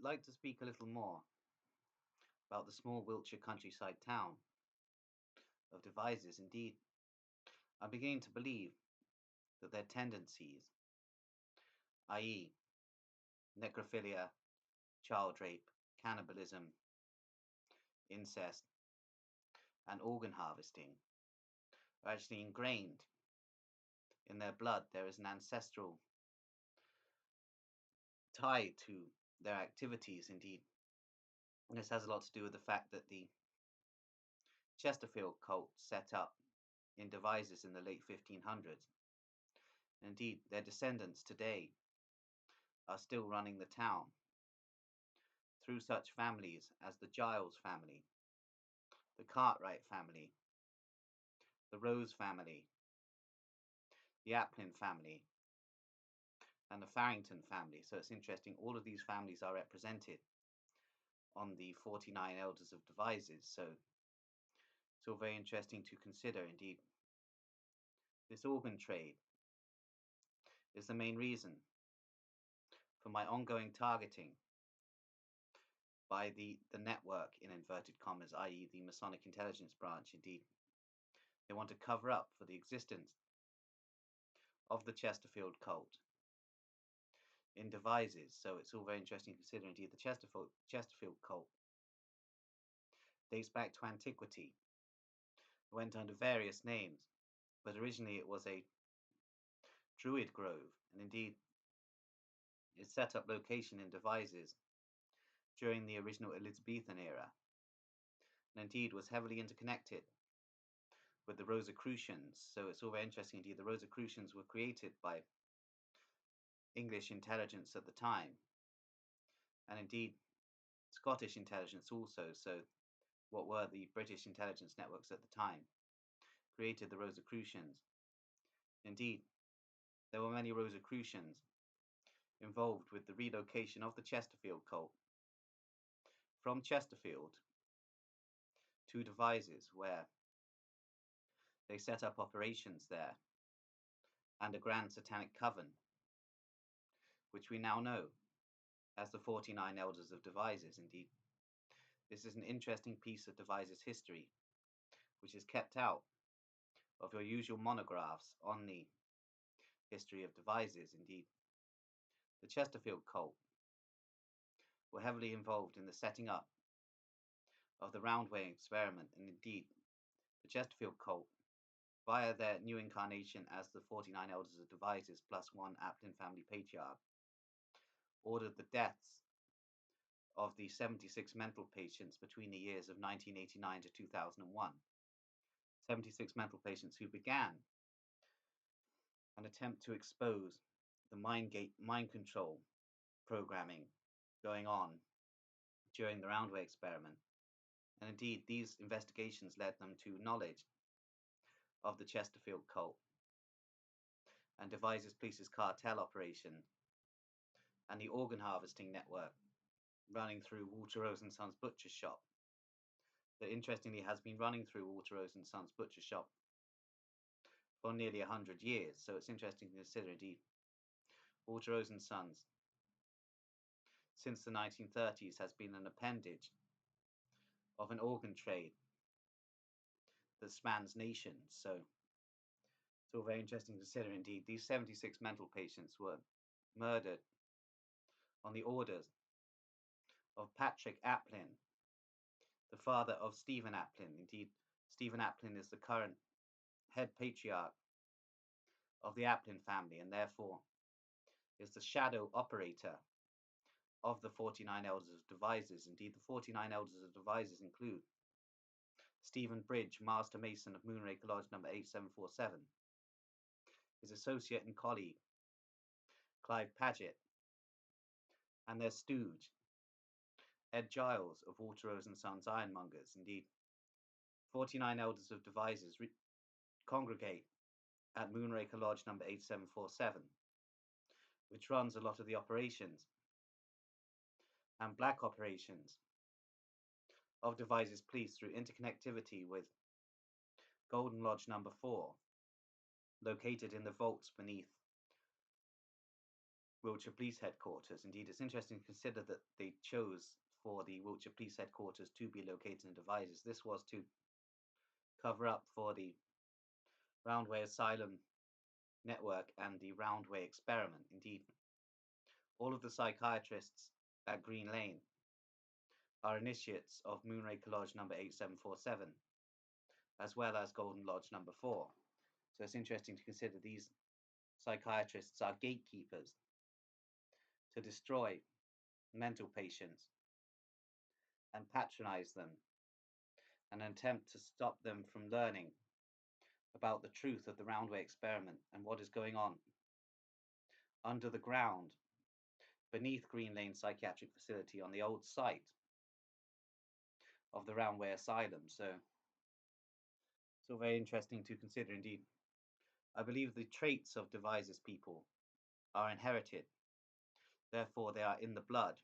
like to speak a little more about the small Wiltshire countryside town of Devizes. Indeed, I'm beginning to believe that their tendencies, i.e., necrophilia, child rape, cannibalism, incest, and organ harvesting, are actually ingrained in their blood. There is an ancestral tie to their activities, indeed. And this has a lot to do with the fact that the Chesterfield cult set up in Devizes in the late 1500s. Indeed, their descendants today are still running the town through such families as the Giles family, the Cartwright family, the Rose family, the Applin family, and the Farrington family. So it's interesting, all of these families are represented on the 49 Elders of Devizes. So it's all very interesting to consider. Indeed, this organ trade is the main reason for my ongoing targeting by the network, in inverted commas, i.e. the Masonic intelligence branch. Indeed, they want to cover up for the existence of the Chesterfield cult in Devizes. So it's all very interesting to consider. Indeed, the Chesterfield cult dates back to antiquity. It went under various names, but originally it was a druid grove, and indeed its set up location in Devizes during the original Elizabethan era, and indeed was heavily interconnected with the Rosicrucians. So it's all very interesting. Indeed, the Rosicrucians were created by English intelligence at the time, and indeed Scottish intelligence also. So what were the British intelligence networks at the time created the Rosicrucians. Indeed, there were many Rosicrucians involved with the relocation of the Chesterfield cult from Chesterfield to Devizes, where they set up operations there and a grand satanic coven, which we now know as the 49 Elders of Devizes. Indeed, this is an interesting piece of Devizes history, which is kept out of your usual monographs on the history of Devizes. Indeed, the Chesterfield cult were heavily involved in the setting up of the round-weighing experiment, and indeed, the Chesterfield cult, via their new incarnation as the 49 Elders of Devizes plus one Applin family patriarch, ordered the deaths of the 76 mental patients between the years of 1989 to 2001. 76 mental patients who began an attempt to expose the mind control programming going on during the Roundway experiment. And indeed, these investigations led them to knowledge of the Chesterfield cult and Devizes Police's cartel operation and the organ harvesting network running through Walter Rose and Sons butcher shop that interestingly has been running through Walter Rose and Sons butcher shop for nearly 100 years. So it's interesting to consider. Indeed, Walter Rose and Sons since the 1930s has been an appendage of an organ trade that spans nations. So it's all very interesting to consider. Indeed, these 76 mental patients were murdered on the orders of Patrick Applin, the father of Stephen Applin. Indeed, Stephen Applin is the current head patriarch of the Applin family, and therefore is the shadow operator of the 49 Elders of Devizes. Indeed, the 49 Elders of Devizes include Stephen Bridge, Master Mason of Moonraker Lodge number 8747, his associate and colleague, Clive Paget, and their stooge, Ed Giles of Walter Rose and Sons Ironmongers. Indeed, 49 Elders of Devizes congregate at Moonraker Lodge number 8747, which runs a lot of the operations and black operations of Devizes Police through interconnectivity with Golden Lodge number 4, located in the vaults beneath Wiltshire Police Headquarters. Indeed, it's interesting to consider that they chose for the Wiltshire Police Headquarters to be located in Devizes. This was to cover up for the Roundway Asylum Network and the Roundway Experiment. Indeed, all of the psychiatrists at Green Lane are initiates of Moonraker Lodge number 8747, as well as Golden Lodge number 4. So it's interesting to consider these psychiatrists are gatekeepers to destroy mental patients and patronize them, and attempt to stop them from learning about the truth of the Roundway Experiment and what is going on under the ground beneath Green Lane Psychiatric Facility on the old site of the Roundway Asylum. So it's all very interesting to consider indeed. I believe the traits of Devizes people are inherited, therefore they are in the blood,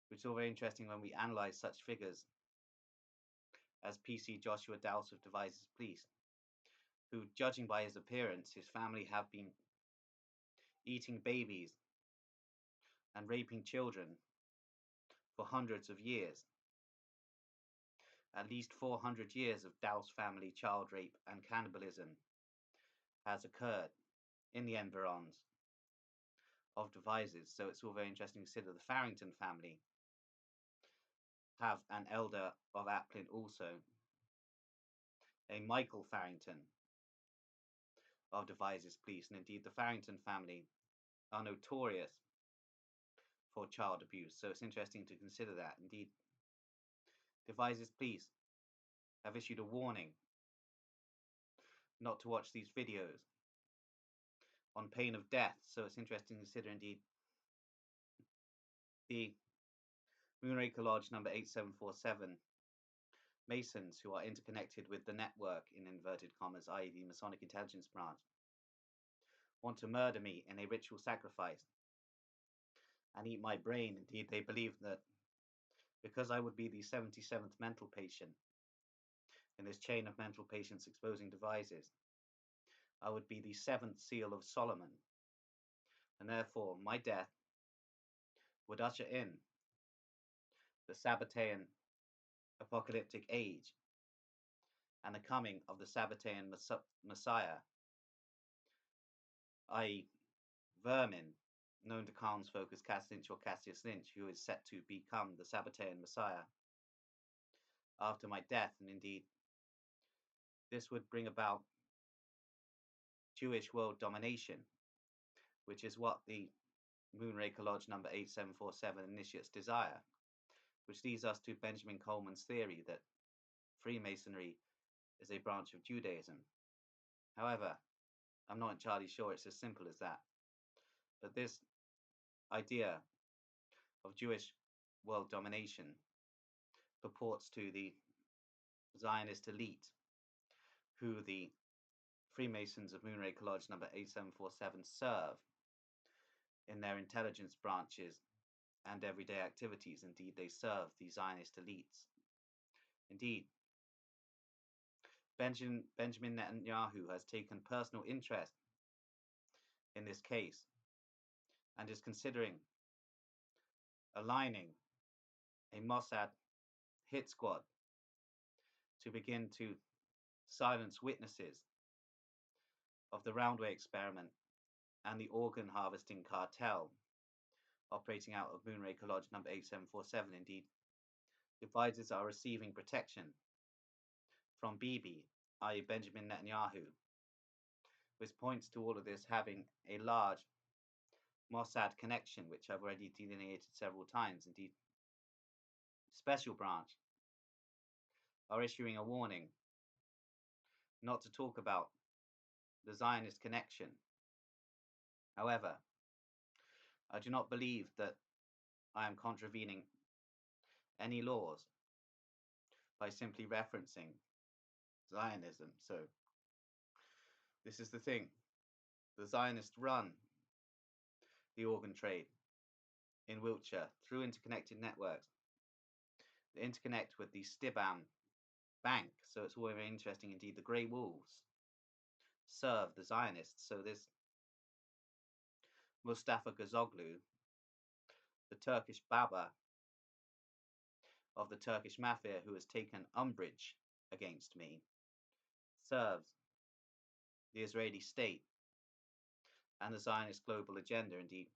which is all very interesting when we analyze such figures as PC Joshua Dowse of Devizes Police, who, judging by his appearance, his family have been eating babies and raping children for hundreds of years. At least 400 years of Dowse family child rape and cannibalism has occurred in the environs of Devizes. So it's all very interesting to consider. The Farrington family have an elder of Applin also, a Michael Farrington of Devizes Police, and indeed the Farrington family are notorious for child abuse. So it's interesting to consider that. Indeed, Devizes Police have issued a warning not to watch these videos on pain of death. So it's interesting to consider indeed the Moonraker Lodge number 8747 Masons, who are interconnected with the network, in inverted commas, i.e. the Masonic Intelligence Branch, want to murder me in a ritual sacrifice and eat my brain. Indeed, they believe that because I would be the 77th mental patient in this chain of mental patients exposing Devizes, I would be the 7th seal of Solomon, and therefore my death would usher in the Sabbatean apocalyptic age and the coming of the Sabbatean Messiah, i.e. vermin, known to Khan's folk as Cass Lynch or Cassius Lynch, who is set to become the Sabbatean Messiah after my death. And indeed, this would bring about Jewish world domination, which is what the Moonraker Lodge number 8747 initiates desire, which leads us to Benjamin Coleman's theory that Freemasonry is a branch of Judaism. However, I'm not entirely sure it's as simple as that. But this idea of Jewish world domination purports to the Zionist elite, who the Freemasons of Moonraker Lodge number 8747 serve in their intelligence branches and everyday activities. Indeed, they serve the Zionist elites. Indeed, Benjamin Netanyahu has taken personal interest in this case and is considering aligning a Mossad hit squad to begin to silence witnesses of the Roundway Experiment and the organ harvesting cartel operating out of Moonraker Lodge number 8747. Indeed, Devizes are receiving protection from Bibi, i.e. Benjamin Netanyahu, which points to all of this having a large Mossad connection, which I've already delineated several times. Indeed, Special Branch are issuing a warning not to talk about the Zionist connection. However, I do not believe that I am contravening any laws by simply referencing Zionism. So this is the thing. The Zionists run the organ trade in Wiltshire through interconnected networks. They interconnect with the Stibam Bank. So it's all very interesting indeed. The Grey Wolves serve the Zionists. So this Mustafa Gazoglu, the Turkish Baba of the Turkish Mafia who has taken umbrage against me, serves the Israeli state and the Zionist global agenda. Indeed,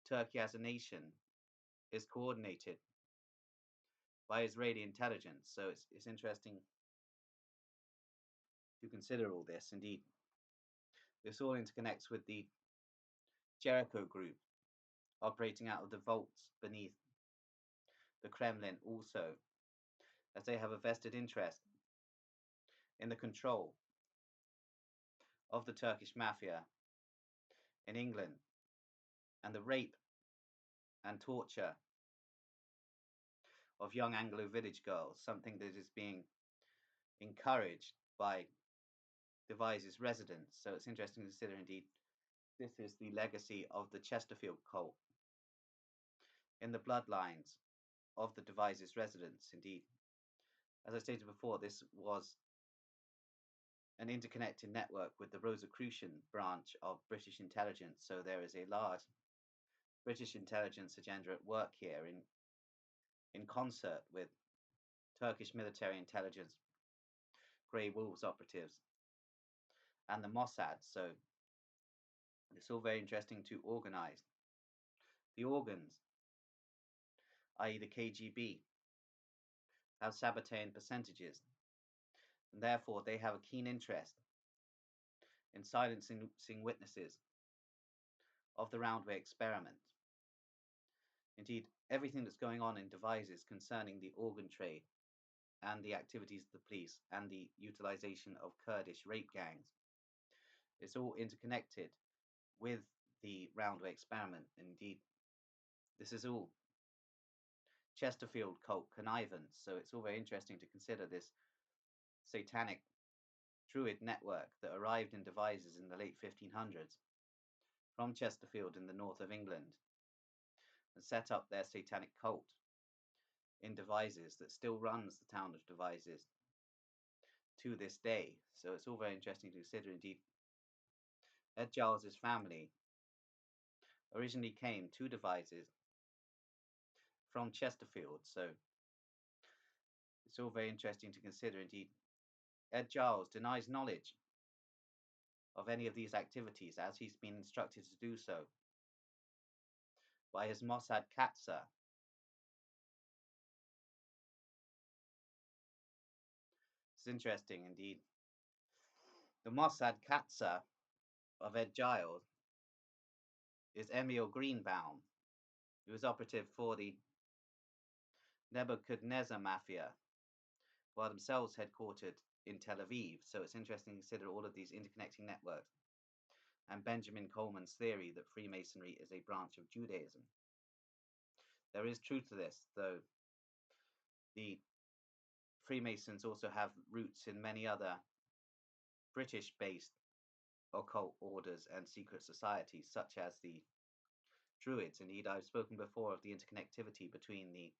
Turkey as a nation is coordinated by Israeli intelligence. So it's interesting to consider all this. Indeed, this all interconnects with the Jericho group operating out of the vaults beneath the Kremlin also, as they have a vested interest in the control of the Turkish mafia in England and the rape and torture of young Anglo village girls, something that is being encouraged by Devizes residents. So it's interesting to consider, indeed, this is the legacy of the Chesterfield cult in the bloodlines of the Devizes residents. Indeed, as I stated before, this was an interconnected network with the Rosicrucian branch of British intelligence. So there is a large British intelligence agenda at work here in concert with Turkish military intelligence, Grey Wolves operatives, and the Mossad. So it's all very interesting to organize. The organs, i.e. the KGB, have Sabbatean percentages, and therefore they have a keen interest in silencing witnesses of the Roundway experiment. Indeed, everything that's going on in Devizes concerning the organ trade and the activities of the police and the utilization of Kurdish rape gangs is all interconnected with the Roundway experiment. Indeed, this is all Chesterfield cult connivance. So it's all very interesting to consider this satanic druid network that arrived in Devizes in the late 1500s from Chesterfield in the north of England and set up their satanic cult in Devizes that still runs the town of Devizes to this day. So it's all very interesting to consider. Indeed, Ed Giles's family originally came to Devizes from Chesterfield. So it's all very interesting to consider. Indeed, Ed Giles denies knowledge of any of these activities as he's been instructed to do so by his Mossad Katsa. It's interesting indeed. The Mossad Katsa of Ed Giles is Emil Greenbaum, who was operative for the Nebuchadnezzar Mafia, who are themselves headquartered in Tel Aviv. So it's interesting to consider all of these interconnecting networks and Benjamin Coleman's theory that Freemasonry is a branch of Judaism. There is truth to this, though the Freemasons also have roots in many other British-based occult orders and secret societies, such as the Druids. Indeed, I've spoken before of the interconnectivity between the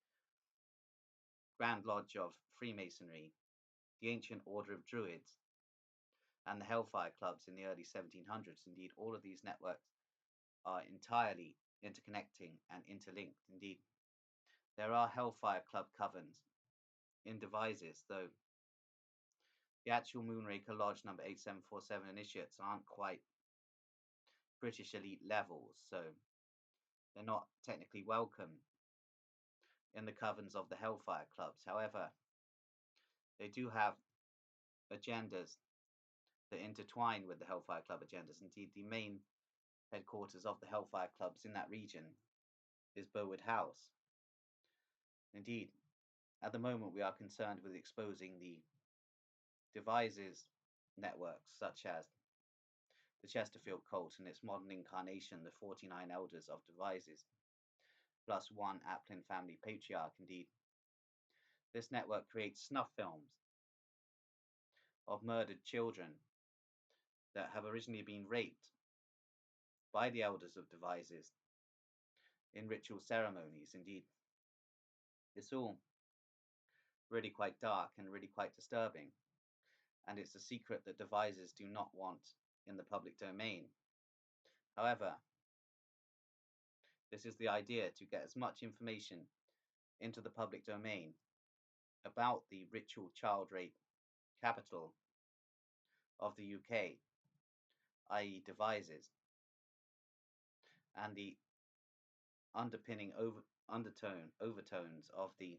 Grand Lodge of Freemasonry, the Ancient Order of Druids, and the Hellfire Clubs in the early 1700s. Indeed, all of these networks are entirely interconnecting and interlinked. Indeed, there are Hellfire Club covens in Devizes, though the actual Moonraker Lodge number 8747 initiates aren't quite British elite levels, so they're not technically welcome in the covens of the Hellfire Clubs. However, they do have agendas that intertwine with the Hellfire Club agendas. Indeed, the main headquarters of the Hellfire Clubs in that region is Burwood House. Indeed, at the moment we are concerned with exposing the Devizes networks, such as the Chesterfield cult and its modern incarnation, the 49 Elders of Devizes, plus one Applin family patriarch. Indeed, this network creates snuff films of murdered children that have originally been raped by the Elders of Devizes in ritual ceremonies. Indeed, it's all really quite dark and really quite disturbing, and it's a secret that Devizes do not want in the public domain. However, This is the idea, to get as much information into the public domain about the ritual child rape capital of the UK, i.e., Devizes, and the underpinning overtones of the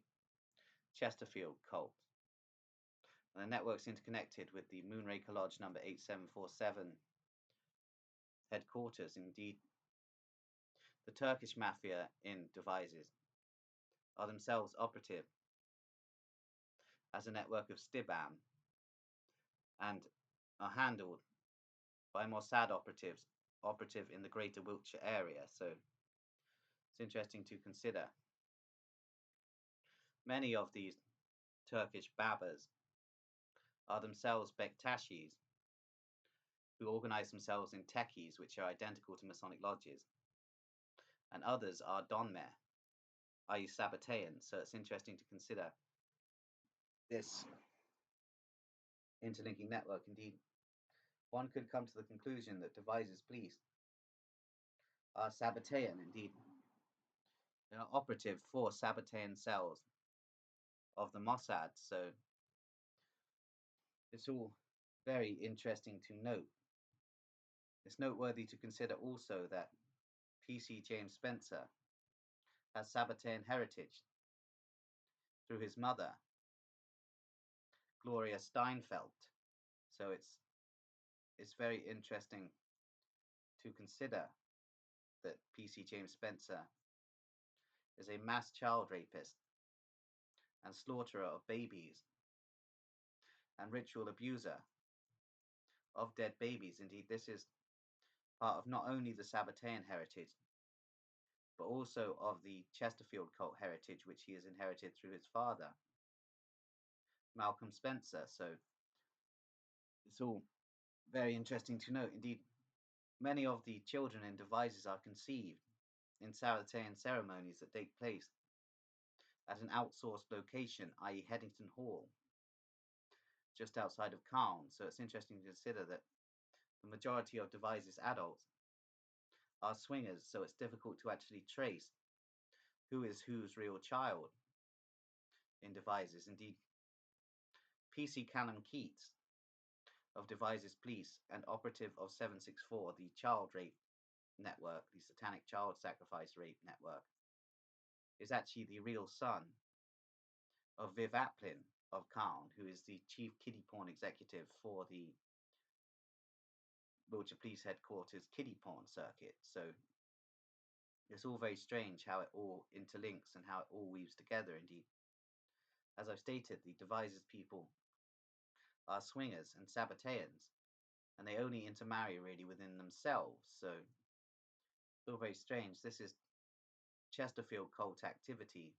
Chesterfield cult. And the network's interconnected with the Moonraker Lodge number 8747 headquarters. Indeed, the Turkish mafia in Devizes are themselves operative as a network of Stibam and are handled by Mossad operative in the Greater Wiltshire area. So it's interesting to consider. Many of these Turkish Babas are themselves Bektashis, who organize themselves in techies which are identical to Masonic lodges, and others are Donmer, i.e. Sabbateans. So it's interesting to consider this interlinking network. Indeed, one could come to the conclusion that Devizes police are Sabbatean. Indeed, they are operative for Sabbatean cells of the Mossad. So it's all very interesting to note. It's noteworthy to consider also that PC James Spencer has Sabbatean heritage through his mother, Gloria Steinfeld. So it's very interesting to consider that PC James Spencer is a mass child rapist and slaughterer of babies and ritual abuser of dead babies. Indeed, this is part of not only the Sabbatean heritage, but also of the Chesterfield cult heritage, which he has inherited through his father, Malcolm Spencer. So it's all very interesting to note. Indeed, many of the children in Devizes are conceived in Sabbatean ceremonies that take place at an outsourced location, i.e. Headington Hall, just outside of Cairn. So it's interesting to consider that the majority of Devizes adults are swingers, so it's difficult to actually trace who is whose real child in Devizes. Indeed, PC Callum Keats of Devizes Police and operative of 764, the child rape network, the satanic child sacrifice rape network, is actually the real son of Viv Aplin of Cairn, who is the chief kiddie porn executive for the Wiltshire Police Headquarters kiddie porn circuit. So it's all very strange how it all interlinks and how it all weaves together. Indeed, as I've stated, the Devizes people are swingers and Sabbateans, and they only intermarry really within themselves. So it's all very strange. This is Chesterfield cult activity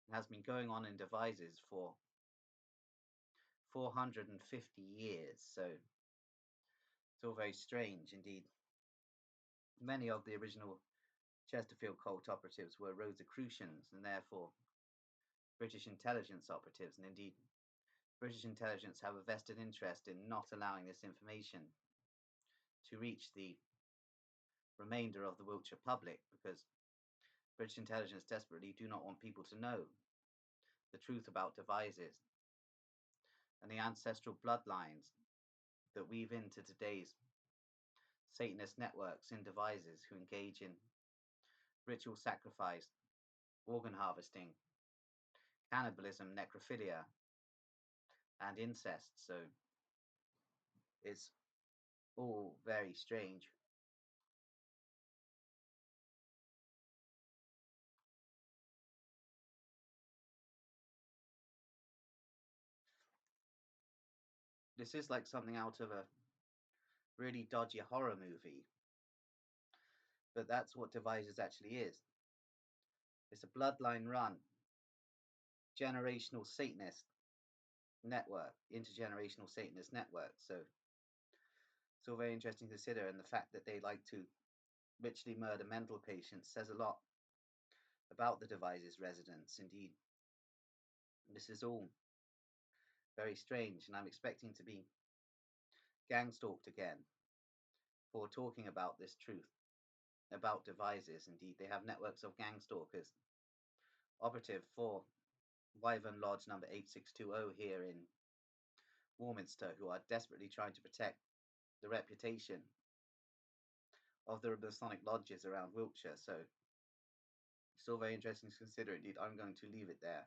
and has been going on in Devizes for 450 years. So it's all very strange indeed. Many of the original Chesterfield cult operatives were Rosicrucians and therefore British intelligence operatives, and indeed British intelligence have a vested interest in not allowing this information to reach the remainder of the Wiltshire public, because British intelligence desperately do not want people to know the truth about Devizes and the ancestral bloodlines that weave into today's Satanist networks in Devizes who engage in ritual sacrifice, organ harvesting, cannibalism, necrophilia, and incest. So it's all very strange. This is like something out of a really dodgy horror movie, but that's what Devizes actually is. It's a bloodline run, generational Satanist network, intergenerational Satanist network. So it's all very interesting to consider, and the fact that they like to ritually murder mental patients says a lot about the Devizes residents. Indeed, this is all very strange, and I'm expecting to be gang stalked again for talking about this truth. about Devizes. Indeed, they have networks of gang stalkers operative for Wyvern Lodge number 8620 here in Warminster, who are desperately trying to protect the reputation of the Masonic lodges around Wiltshire. So, still very interesting to consider. Indeed, I'm going to leave it there.